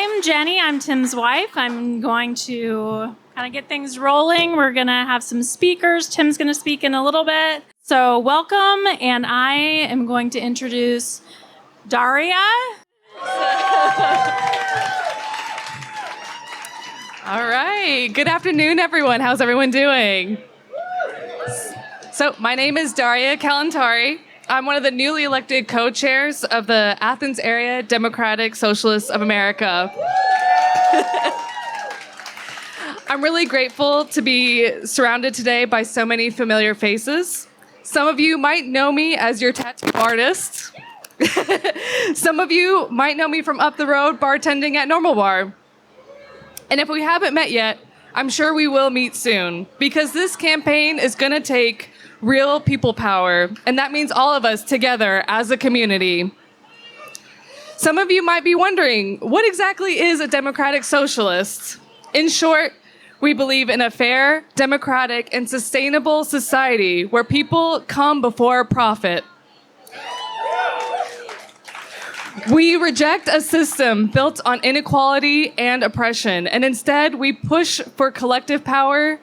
I'm Jenny. I'm Tim's wife. I'm going to kind of get things rolling. We're going to have some speakers. Tim's going to speak in a little bit. So welcome, and I am going to introduce Darya. All right. Good afternoon, everyone. How's everyone doing? So my name is Darya Kalantari. I'm one of the newly elected co-chairs of the Athens-Area Democratic Socialists of America. I'm really grateful to be surrounded today by so many familiar faces. Some of you might know me as your tattoo artist. Some of you might know me from up the road bartending at Normal Bar. And if we haven't met yet, I'm sure we will meet soon, because this campaign is going to take real people power, and that means all of us together as a community. Some of you might be wondering, what exactly is a democratic socialist? In short, we believe in a fair, democratic, and sustainable society where people come before profit. We reject a system built on inequality and oppression, and instead we push for collective power,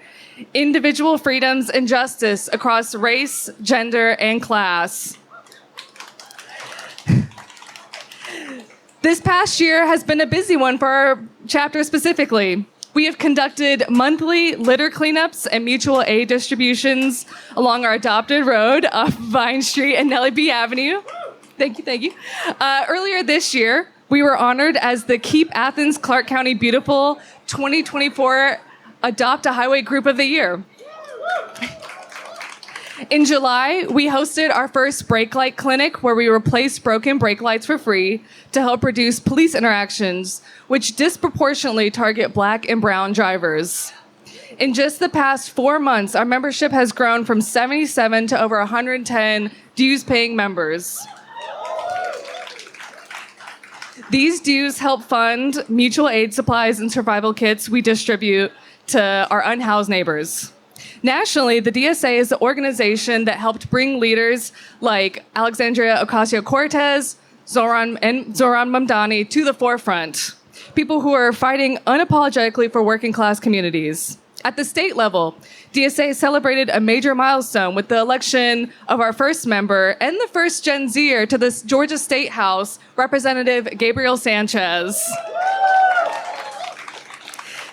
individual freedoms, and justice across race, gender, and class. This past year has been a busy one for our chapter specifically. We have conducted monthly litter cleanups and mutual aid distributions along our adopted road off Vine Street and Nellie B. Avenue. Thank you. Earlier this year, we were honored as the Keep Athens-Clarke County Beautiful 2024 Adopt a Highway Group of the Year. In July, we hosted our first brake light clinic where we replaced broken brake lights for free to help reduce police interactions, which disproportionately target Black and brown drivers. In just the past 4 months, our membership has grown from 77 to over 110 dues-paying members. These dues help fund mutual aid supplies and survival kits we distribute to our unhoused neighbors. Nationally, the DSA is the organization that helped bring leaders like Alexandria Ocasio-Cortez, Zoran Mamdani to the forefront, people who are fighting unapologetically for working class communities. At the state level, DSA celebrated a major milestone with the election of our first member and the first Gen Zer to the Georgia State House, Representative Gabriel Sanchez.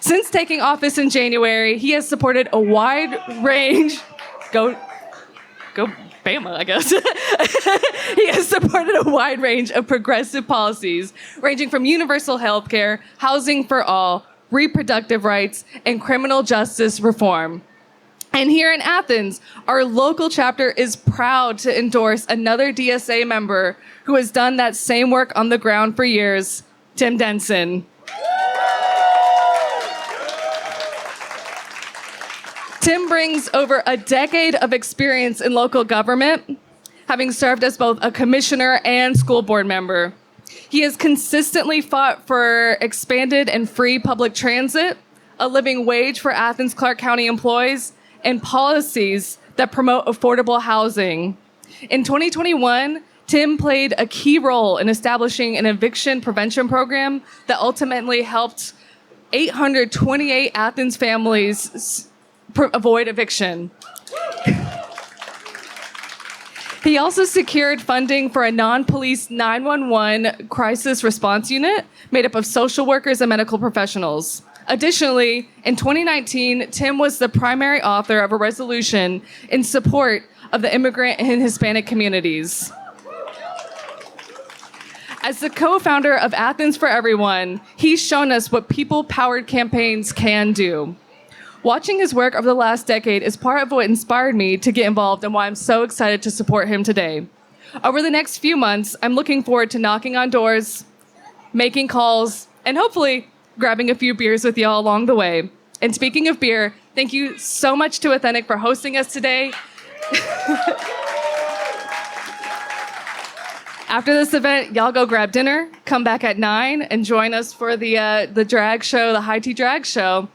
Since taking office in January, he has supported a wide range, go Bama, I guess. He has supported a wide range of progressive policies, ranging from universal health care, housing for all, reproductive rights, and criminal justice reform. And here in Athens, our local chapter is proud to endorse another DSA member who has done that same work on the ground for years, Tim Denson. Tim brings over a decade of experience in local government, having served as both a commissioner and school board member. He has consistently fought for expanded and free public transit, a living wage for Athens-Clarke County employees, and policies that promote affordable housing. In 2021, Tim played a key role in establishing an eviction prevention program that ultimately helped 828 Athens families avoid eviction. He also secured funding for a non-police 911 crisis response unit made up of social workers and medical professionals. Additionally, in 2019, Tim was the primary author of a resolution in support of the immigrant and Hispanic communities. As the co-founder of Athens for Everyone, he's shown us what people-powered campaigns can do. Watching his work over the last decade is part of what inspired me to get involved and why I'm so excited to support him today. Over the next few months, I'm looking forward to knocking on doors, making calls, and hopefully grabbing a few beers with y'all along the way. And speaking of beer, thank you so much to Athentic for hosting us today. After this event, y'all go grab dinner, come back at 9, and join us for the drag show, the High Tea Drag Show.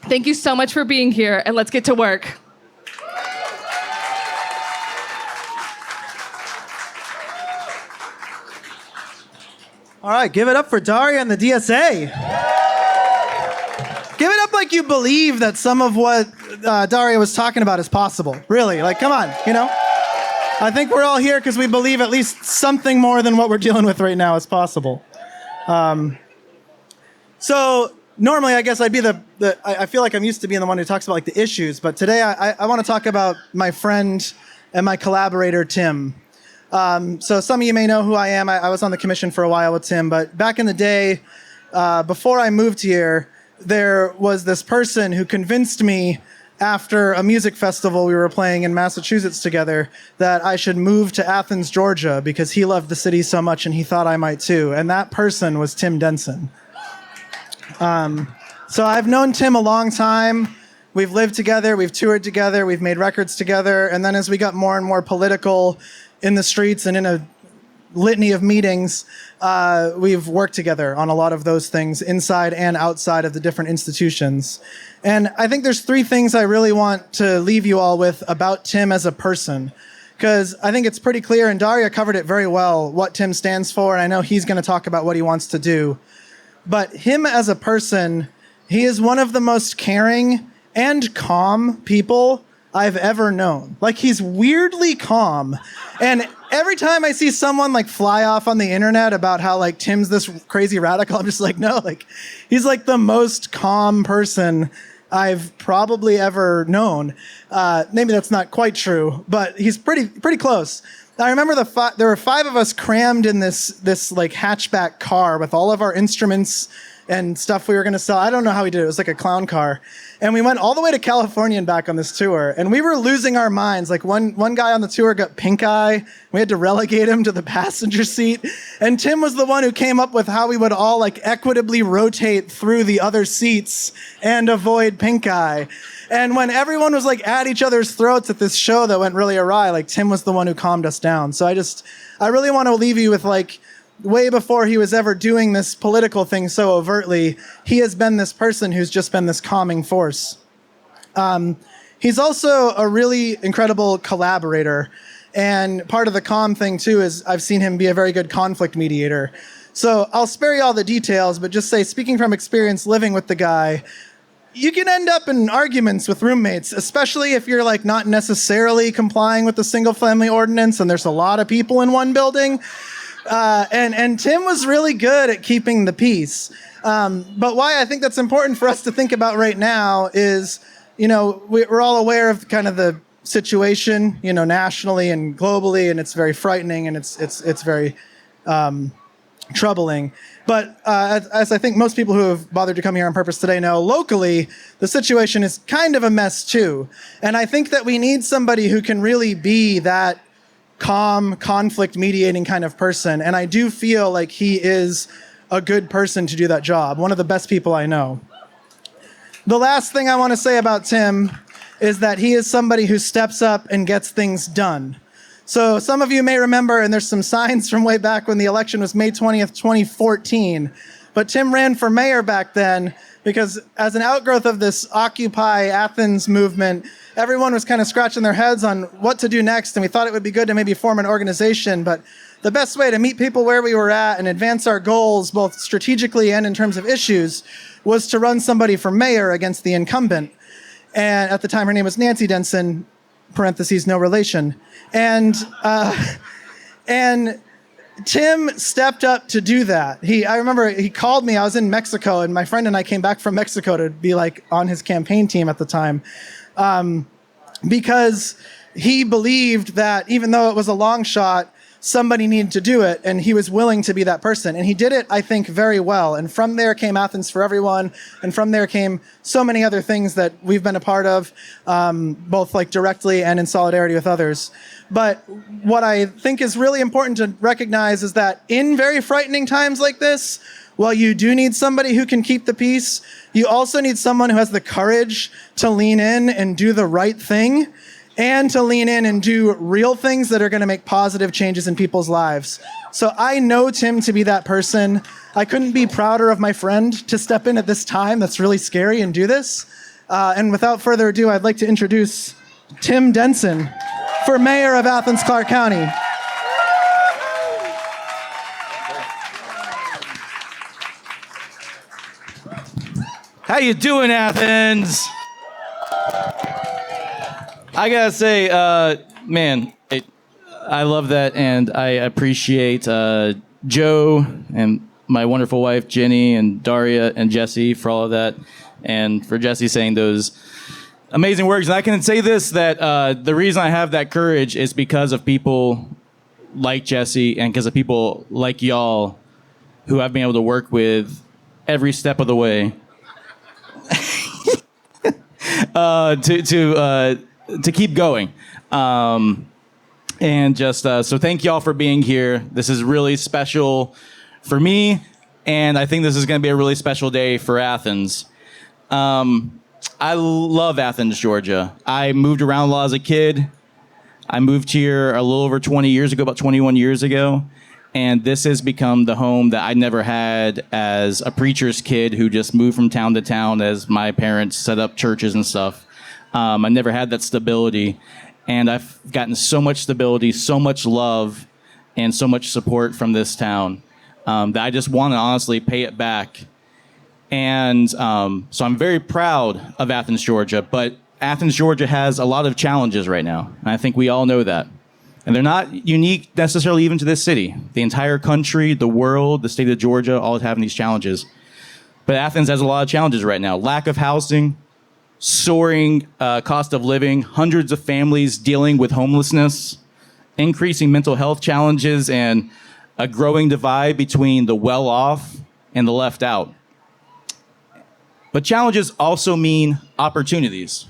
Thank you so much for being here, and let's get to work. All right, give it up for Darya and the DSA. Give it up like you believe that some of what Darya was talking about is possible. Really, like, come on, you know? I think we're all here because we believe at least something more than what we're dealing with right now is possible. So normally, I guess I'd be I feel like I'm used to being the one who talks about like the issues, but today I want to talk about my friend and my collaborator, Tim. So some of you may know who I am. I was on the commission for a while with Tim, but back in the day, before I moved here, there was this person who convinced me after a music festival we were playing in Massachusetts together that I should move to Athens, Georgia, because he loved the city so much and he thought I might too. And that person was Tim Denson. So I've known Tim a long time. We've lived together, we've toured together, we've made records together. And then as we got more and more political in the streets and in a litany of meetings, we've worked together on a lot of those things inside and outside of the different institutions. And I think there's three things I really want to leave you all with about Tim as a person, because I think it's pretty clear, and Darya covered it very well, what Tim stands for, and I know he's going to talk about what he wants to do. But him as a person, he is one of the most caring and calm people I've ever known. Like, he's weirdly calm. And every time I see someone like fly off on the internet about how like Tim's this crazy radical, I'm just like, no, like he's like the most calm person I've probably ever known. Maybe that's not quite true, but he's pretty close. I remember there were 5 of us crammed in this like hatchback car with all of our instruments and stuff we were going to sell. I don't know how we did it. It was like a clown car. And we went all the way to California and back on this tour. And we were losing our minds. Like one guy on the tour got pink eye. We had to relegate him to the passenger seat. And Tim was the one who came up with how we would all like equitably rotate through the other seats and avoid pink eye. And when everyone was like at each other's throats at this show that went really awry, like Tim was the one who calmed us down. So I really want to leave you with like, way before he was ever doing this political thing so overtly, he has been this person who's just been this calming force. He's also a really incredible collaborator. And part of the calm thing, too, is I've seen him be a very good conflict mediator. So I'll spare you all the details, but just say, speaking from experience living with the guy, you can end up in arguments with roommates, especially if you're like not necessarily complying with the single-family ordinance and there's a lot of people in one building. And Tim was really good at keeping the peace. But why I think that's important for us to think about right now is, you know, we're all aware of kind of the situation, you know, nationally and globally, and it's very frightening and it's very troubling. But as I think most people who have bothered to come here on purpose today know, locally, the situation is kind of a mess too. And I think that we need somebody who can really be that calm, conflict mediating kind of person. And I do feel like he is a good person to do that job. One of the best people I know. The last thing I want to say about Tim is that he is somebody who steps up and gets things done. So some of you may remember, and there's some signs from way back when the election was May 20th, 2014. But Tim ran for mayor back then because as an outgrowth of this Occupy Athens movement, everyone was kind of scratching their heads on what to do next, and we thought it would be good to maybe form an organization. But the best way to meet people where we were at and advance our goals, both strategically and in terms of issues, was to run somebody for mayor against the incumbent. And at the time, her name was Nancy Denson, parentheses, no relation. And Tim stepped up to do that. I remember he called me. I was in Mexico, and my friend and I came back from Mexico to be like on his campaign team at the time, because he believed that even though it was a long shot, somebody needed to do it, and he was willing to be that person. And he did it, I think, very well. And from there came Athens for Everyone, and from there came so many other things that we've been a part of, both like directly and in solidarity with others. But what I think is really important to recognize is that in very frightening times like this, while you do need somebody who can keep the peace, you also need someone who has the courage to lean in and do the right thing, and to lean in and do real things that are going to make positive changes in people's lives. So I know Tim to be that person. I couldn't be prouder of my friend to step in at this time that's really scary and do this. And without further ado, I'd like to introduce Tim Denson for mayor of Athens-Clarke County. How you doing, Athens? I gotta say, man, I love that, and I appreciate Joe and my wonderful wife, Jenny, and Darya and Jesse for all of that, and for Jesse saying those amazing words. And I can say this, that the reason I have that courage is because of people like Jesse and because of people like y'all who I've been able to work with every step of the way to keep going. And just so thank y'all for being here. This is really special for me, and I think this is going to be a really special day for Athens. I love Athens, Georgia. I moved around a lot as a kid. I moved here a little over 20 years ago, about 21 years ago, and this has become the home that I never had as a preacher's kid who just moved from town to town as my parents set up churches and stuff. I never had that stability, and I've gotten so much stability, so much love, and so much support from this town that I just want to honestly pay it back. And so I'm very proud of Athens, Georgia, but Athens, Georgia has a lot of challenges right now, and I think we all know that. And they're not unique necessarily even to this city. The entire country, the world, the state of Georgia, all having these challenges. But Athens has a lot of challenges right now. Lack of housing, soaring cost of living, hundreds of families dealing with homelessness, increasing mental health challenges, and a growing divide between the well-off and the left out. But challenges also mean opportunities.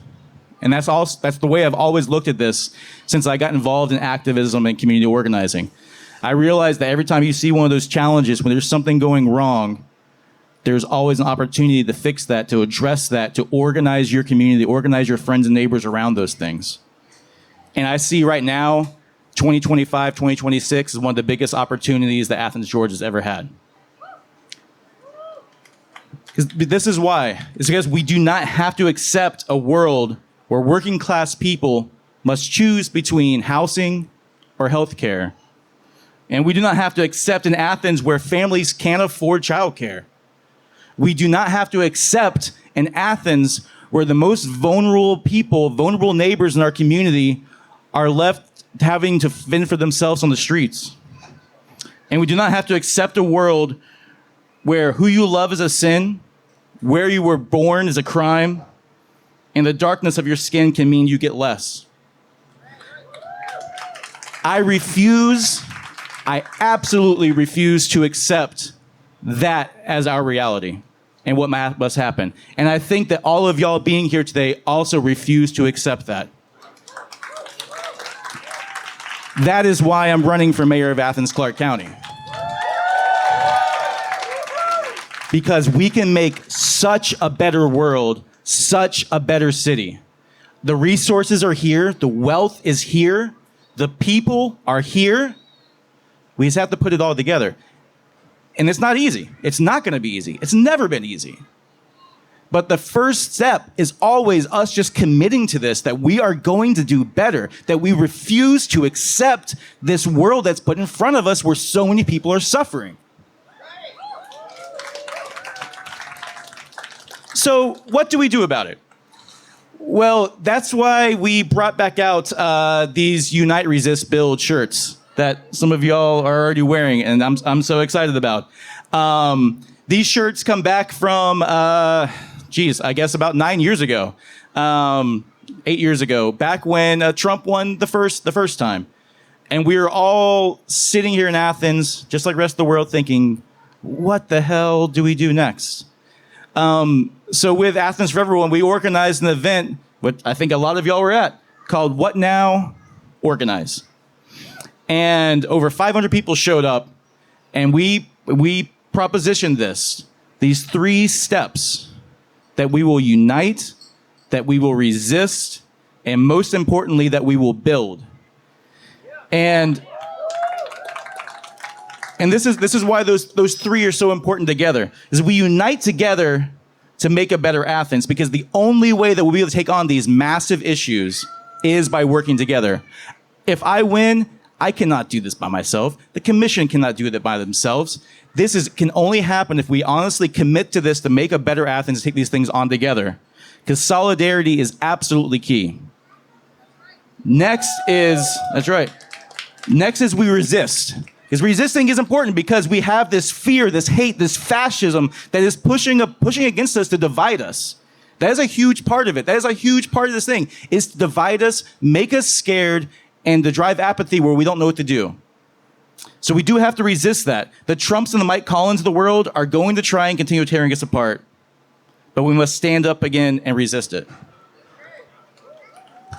And that's the way I've always looked at this since I got involved in activism and community organizing. I realized that every time you see one of those challenges, when there's something going wrong, there's always an opportunity to fix that, to address that, to organize your community, organize your friends and neighbors around those things. And I see right now, 2025, 2026 is one of the biggest opportunities that Athens, Georgia has ever had. This is why. It's because we do not have to accept a world where working class people must choose between housing or health care. And we do not have to accept in Athens where families can't afford childcare. We do not have to accept in Athens where the most vulnerable people, vulnerable neighbors in our community are left having to fend for themselves on the streets. And we do not have to accept a world where who you love is a sin, where you were born is a crime, and the darkness of your skin can mean you get less. I absolutely refuse to accept that as our reality and what must happen. And I think that all of y'all being here today also refuse to accept that. That is why I'm running for mayor of Athens-Clarke County. Because we can make such a better world, such a better city. The resources are here, the wealth is here, the people are here. We just have to put it all together. And it's not easy. It's not going to be easy. It's never been easy. But the first step is always us just committing to this, that we are going to do better, that we refuse to accept this world that's put in front of us where so many people are suffering. So what do we do about it? Well, that's why we brought back out these Unite, Resist, Build shirts that some of y'all are already wearing, and I'm so excited about. These shirts come back from, I guess about 9 years ago, 8 years ago, back when Trump won the first time. And we were all sitting here in Athens, just like the rest of the world, thinking, what the hell do we do next? So with Athens for Everyone, we organized an event, which I think a lot of y'all were at, called What Now? Organize. And over 500 people showed up, and we propositioned these 3 steps, that we will unite, that we will resist, and most importantly, that we will build. And this is why those 3 are so important together, is we unite together to make a better Athens, because the only way that we'll be able to take on these massive issues is by working together. If I win, I cannot do this by myself. The commission cannot do it by themselves. Can only happen if we honestly commit to this to make a better Athens, take these things on together. Because solidarity is absolutely key. Next is we resist. Because resisting is important because we have this fear, this hate, this fascism that is pushing against us to divide us. That is a huge part of it. That is a huge part of this thing, is to divide us, make us scared, and to drive apathy where we don't know what to do. So we do have to resist that. The Trumps and the Mike Collins of the world are going to try and continue tearing us apart. But we must stand up again and resist it.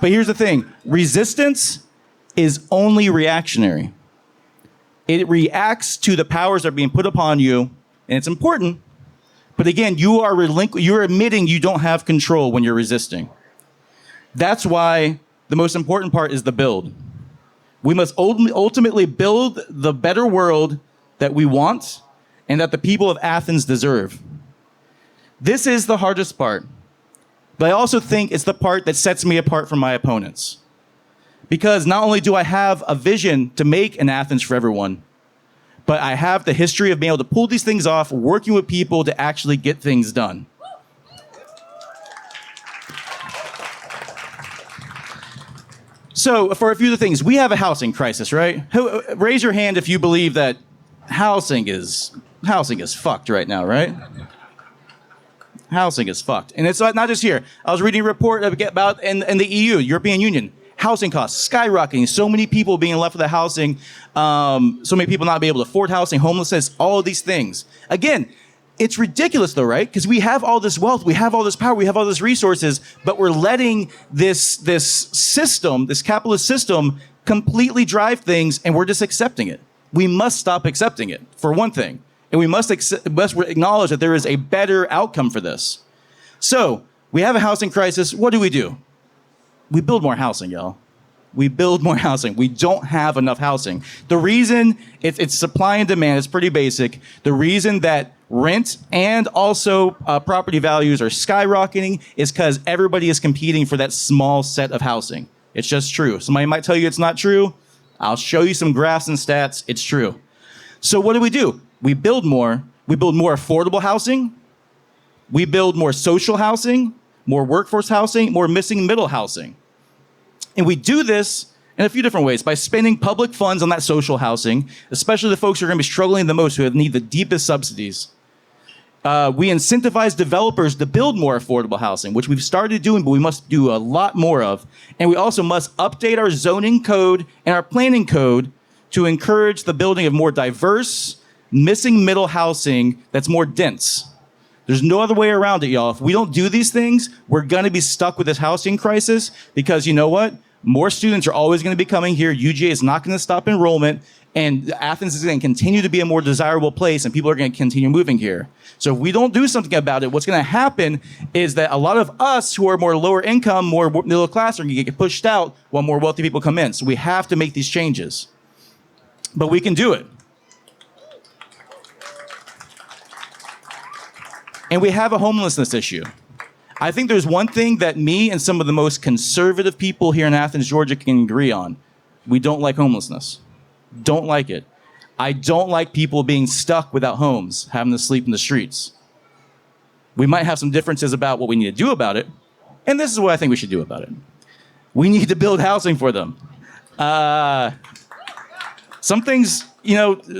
But here's the thing. Resistance is only reactionary. It reacts to the powers that are being put upon you, and it's important. But again, you're admitting you don't have control when you're resisting. That's why the most important part is the build. We must ultimately build the better world that we want and that the people of Athens deserve. This is the hardest part. But I also think it's the part that sets me apart from my opponents. Because not only do I have a vision to make an Athens for everyone, but I have the history of being able to pull these things off, working with people to actually get things done. So for a few of the things, we have a housing crisis, right? Raise your hand if you believe that housing is fucked right now, right? Housing is fucked. And it's not just here. I was reading a report about in the EU, European Union, housing costs skyrocketing, so many people being left without housing, so many people not being able to afford housing, homelessness, all of these things. Again, it's ridiculous though, right? Because we have all this wealth, we have all this power, we have all these resources, but we're letting this system, this capitalist system, completely drive things, and we're just accepting it. We must stop accepting it, for one thing. And we must acknowledge that there is a better outcome for this. So, we have a housing crisis. What do? We build more housing, y'all. We build more housing. We don't have enough housing. The reason it's supply and demand, it's pretty basic. The reason that rent and also property values are skyrocketing is because everybody is competing for that small set of housing. It's just true. Somebody might tell you it's not true. I'll show you some graphs and stats. It's true. So what do? We build more. We build more affordable housing. We build more social housing, more workforce housing, more missing middle housing. And we do this in a few different ways by spending public funds on that social housing, especially the folks who are going to be struggling the most, who need the deepest subsidies. We incentivize developers to build more affordable housing, which we've started doing, but we must do a lot more of. And we also must update our zoning code and our planning code to encourage the building of more diverse, missing middle housing that's more dense. There's no other way around it, y'all. If we don't do these things, we're going to be stuck with this housing crisis because you know what? More students are always going to be coming here. UGA is not going to stop enrollment, and Athens is going to continue to be a more desirable place, and people are going to continue moving here. So if we don't do something about it, what's going to happen is that a lot of us who are more lower income, more middle class, are going to get pushed out while more wealthy people come in. So we have to make these changes. But we can do it. And we have a homelessness issue. I think there's one thing that me and some of the most conservative people here in Athens, Georgia can agree on. We don't like homelessness. Don't like it. I don't like people being stuck without homes, having to sleep in the streets. We might have some differences about what we need to do about it, and this is what I think we should do about it. We need to build housing for them. Some things,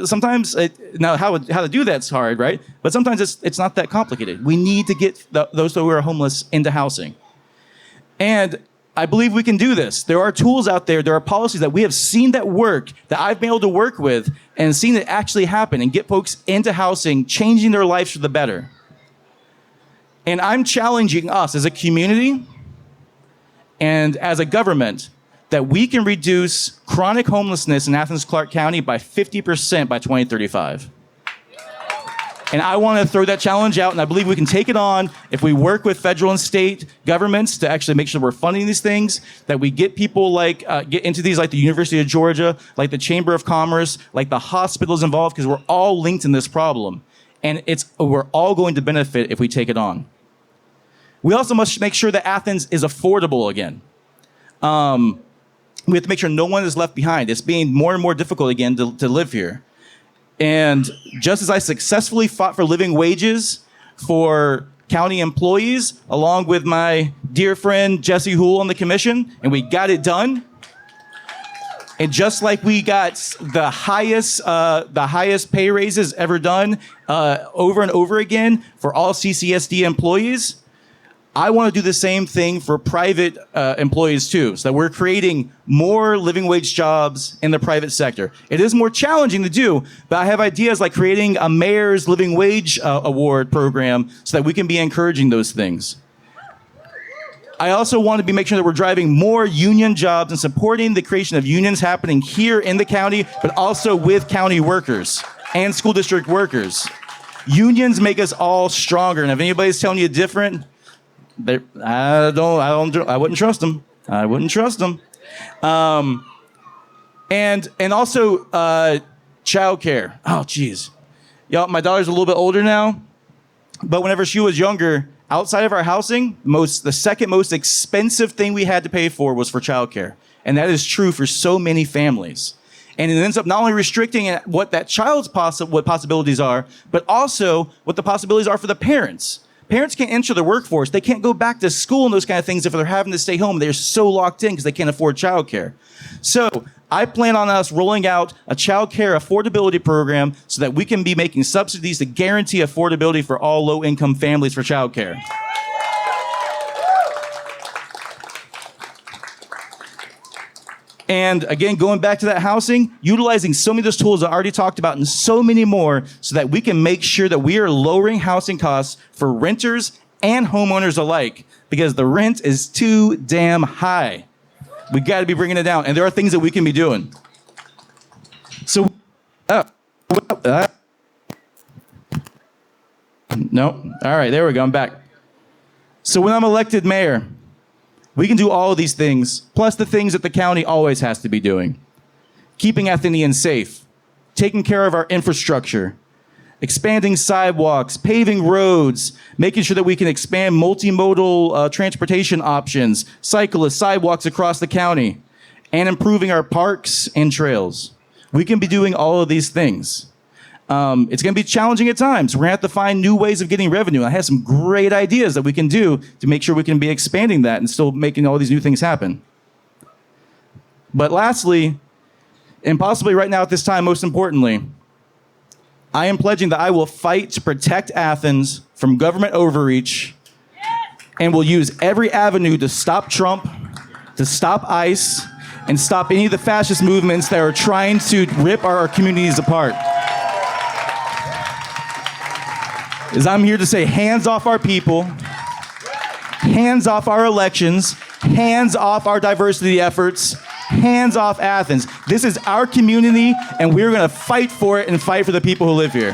sometimes how to do that's hard, right? But sometimes it's not that complicated. We need to get those who are homeless into housing. And I believe we can do this. There are tools out there, there are policies that we have seen that work, that I've been able to work with and seen it actually happen and get folks into housing, changing their lives for the better. And I'm challenging us as a community and as a government that we can reduce chronic homelessness in Athens-Clarke County by 50% by 2035. And I want to throw that challenge out, and I believe we can take it on if we work with federal and state governments to actually make sure we're funding these things, that we get people get into these like the University of Georgia, like the Chamber of Commerce, like the hospitals involved, because we're all linked in this problem. And we're all going to benefit if we take it on. We also must make sure that Athens is affordable again. We have to make sure no one is left behind. It's being more and more difficult again to live here. And just as I successfully fought for living wages for county employees, along with my dear friend Jesse Houle on the commission, and we got it done. And just like we got the highest pay raises ever done over and over again for all CCSD employees, I want to do the same thing for private employees too, so that we're creating more living wage jobs in the private sector. It is more challenging to do, but I have ideas like creating a mayor's living wage award program so that we can be encouraging those things. I also want to make sure that we're driving more union jobs and supporting the creation of unions happening here in the county, but also with county workers and school district workers. Unions make us all stronger, and if anybody's telling you different, I wouldn't trust them. I wouldn't trust them. And also childcare. Oh, geez. Y'all, my daughter's a little bit older now, but whenever she was younger, outside of our housing, the second most expensive thing we had to pay for was for childcare. And that is true for so many families. And it ends up not only restricting what that child's what possibilities are, but also what the possibilities are for the parents. Parents can't enter the workforce. They can't go back to school and those kind of things if they're having to stay home. They're so locked in because they can't afford childcare. So I plan on us rolling out a childcare affordability program so that we can be making subsidies to guarantee affordability for all low-income families for childcare. And again, going back to that housing, utilizing so many of those tools I already talked about and so many more so that we can make sure that we are lowering housing costs for renters and homeowners alike because the rent is too damn high. We got to be bringing it down. And there are things that we can be doing. So, no. All right, there we go. I'm back. So when I'm elected mayor, we can do all of these things, plus the things that the county always has to be doing. Keeping Athenians safe, taking care of our infrastructure, expanding sidewalks, paving roads, making sure that we can expand multimodal transportation options, cyclists, sidewalks across the county, and improving our parks and trails. We can be doing all of these things. It's going to be challenging at times. We're going to have to find new ways of getting revenue. I have some great ideas that we can do to make sure we can be expanding that and still making all these new things happen. But lastly, and possibly right now at this time, most importantly, I am pledging that I will fight to protect Athens from government overreach and will use every avenue to stop Trump, to stop ICE, and stop any of the fascist movements that are trying to rip our communities apart. Is I'm here to say hands off our people, hands off our elections, hands off our diversity efforts, hands off Athens. This is our community, and we're going to fight for it and fight for the people who live here.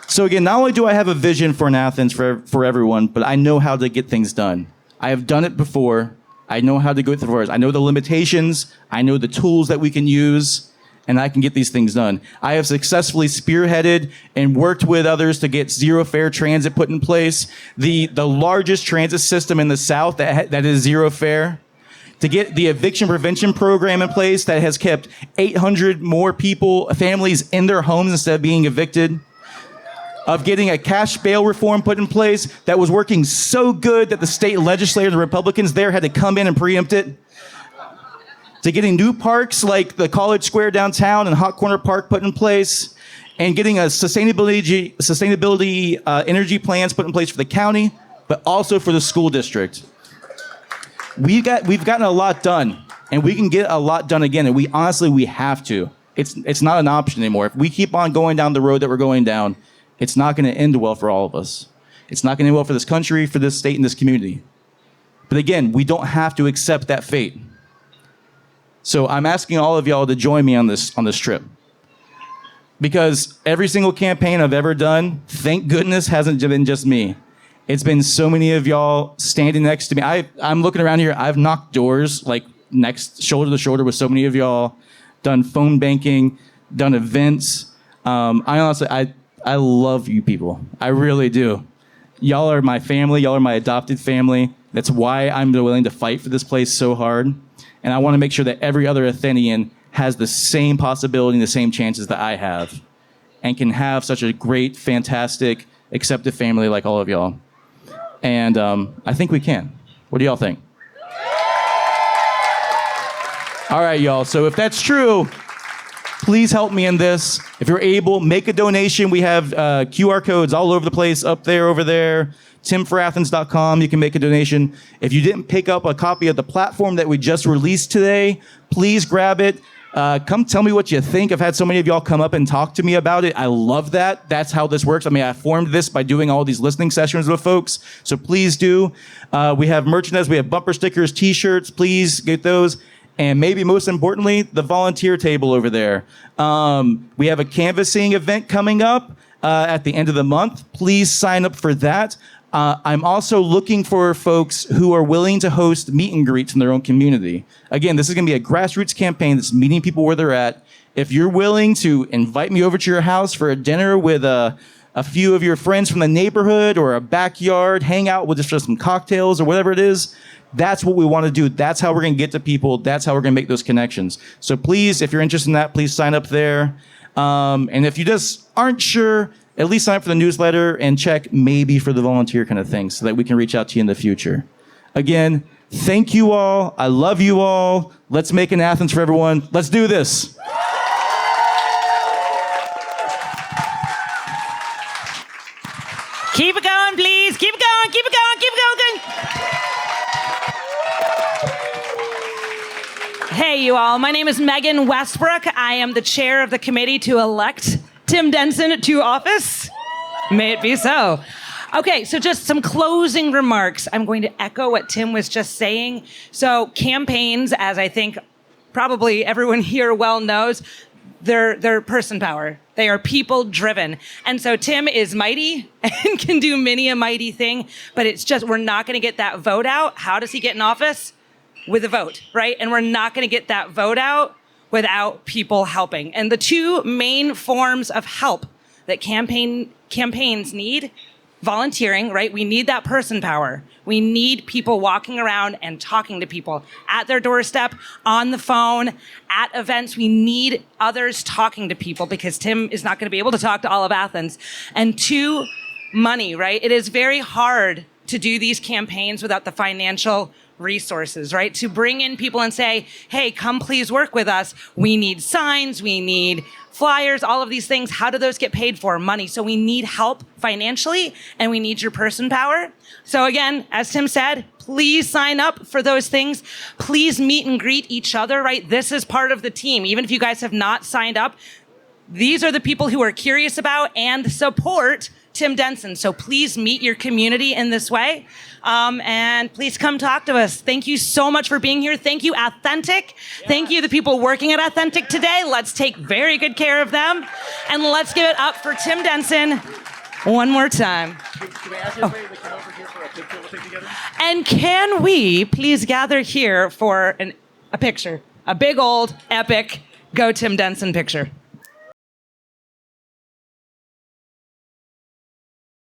So again, not only do I have a vision for an Athens for everyone, but I know how to get things done. I have done it before. I know how to go through it. I know the limitations. I know the tools that we can use. And I can get these things done. I have successfully spearheaded and worked with others to get zero fare transit put in place, the largest transit system in the South that is zero fare, to get the eviction prevention program in place that has kept 800 more families in their homes instead of being evicted, of getting a cash bail reform put in place that was working so good that the state legislature, the Republicans there, had to come in and preempt it, to getting new parks like the College Square downtown and Hot Corner Park put in place, and getting a sustainability energy plans put in place for the county, but also for the school district. We've gotten a lot done, and we can get a lot done again, and we have to. It's not an option anymore. If we keep on going down the road that we're going down, it's not going to end well for all of us. It's not going to end well for this country, for this state, and this community. But again, we don't have to accept that fate. So I'm asking all of y'all to join me on this trip. Because every single campaign I've ever done, thank goodness, hasn't been just me. It's been so many of y'all standing next to me. I'm looking around here. I've knocked doors like next shoulder to shoulder with so many of y'all, done phone banking, done events. I love you people. I really do. Y'all are my family. Y'all are my adopted family. That's why I'm willing to fight for this place so hard. And I want to make sure that every other Athenian has the same possibility and the same chances that I have and can have such a great, fantastic, accepted family like all of y'all. And I think we can. What do y'all think? All right, y'all. So if that's true, please help me in this. If you're able, make a donation. We have QR codes all over the place, up there, over there. timforathens.com. You can make a donation. If you didn't pick up a copy of the platform that we just released today, please grab it. Come tell me what you think. I've had so many of y'all come up and talk to me about it. I love that. That's how this works. I mean, I formed this by doing all these listening sessions with folks. So please do. We have merchandise. We have bumper stickers, T-shirts. Please get those. And maybe most importantly, the volunteer table over there. We have a canvassing event coming up at the end of the month. Please sign up for that. I'm also looking for folks who are willing to host meet and greets in their own community. Again, this is going to be a grassroots campaign that's meeting people where they're at. If you're willing to invite me over to your house for a dinner with a few of your friends from the neighborhood or a backyard, hang out with just some cocktails or whatever it is, that's what we want to do. That's how we're going to get to people. That's how we're going to make those connections. So please, if you're interested in that, please sign up there. And if you just aren't sure, at least sign up for the newsletter and check maybe for the volunteer kind of thing so that we can reach out to you in the future. Again, thank you all. I love you all. Let's make an Athens for everyone. Let's do this. Keep it going, please. Keep it going, keep it going, keep it going. Hey, you all. My name is Megan Westbrook. I am the chair of the committee to elect Tim Denson to office. May it be so. Okay, so just some closing remarks. I'm going to echo what Tim was just saying. So campaigns, as I think probably everyone here well knows, they're person power. They are people driven. And so Tim is mighty and can do many a mighty thing, but it's just, we're not going to get that vote out. How does he get in office? With a vote, right? And we're not going to get that vote out without people helping. And the two main forms of help that campaigns need, volunteering, right? We need that person power. We need people walking around and talking to people at their doorstep, on the phone, at events. We need others talking to people because Tim is not going to be able to talk to all of Athens. And two, money, right? It is very hard to do these campaigns without the financial resources, right? To bring in people and say, hey, come please work with us. We need signs, we need flyers, all of these things. How do those get paid for? Money. So we need help financially and we need your person power. So again, as Tim said, please sign up for those things. Please meet and greet each other, right? This is part of the team. Even if you guys have not signed up, these are the people who are curious about and support Tim Denson. So please meet your community in this way. And please come talk to us. Thank you so much for being here. Thank you, Athentic. Yeah. Thank you, the people working at Athentic today. Let's take very good care of them. And let's give it up for Tim Denson one more time. Can we ask everybody to come over here for a picture we'll take together? And can we please gather here for a picture? A big old, epic, go Tim Denson picture.